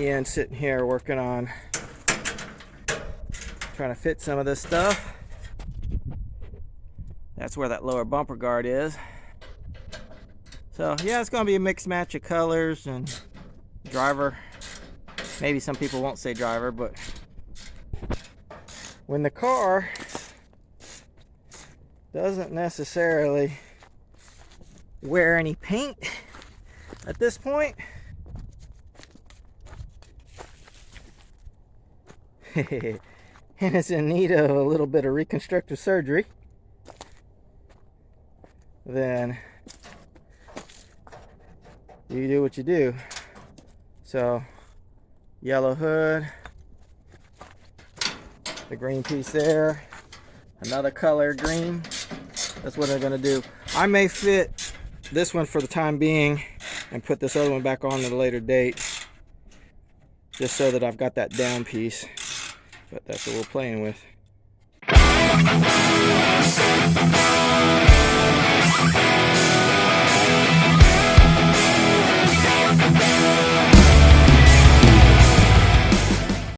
Ian sitting here working on trying to fit some of this stuff. That's where that lower bumper guard is. So yeah, it's going to be a mixed match of colors and driver. Maybe some people won't say driver, but when the car doesn't necessarily wear any paint at this point, and it's in need of a little bit of reconstructive surgery, then you do what you do. So yellow hood, the green piece there, another color green. That's what I'm gonna do. I may fit this one for the time being and put this other one back on at a later date, just so that I've got that down piece. But that's what we're playing with.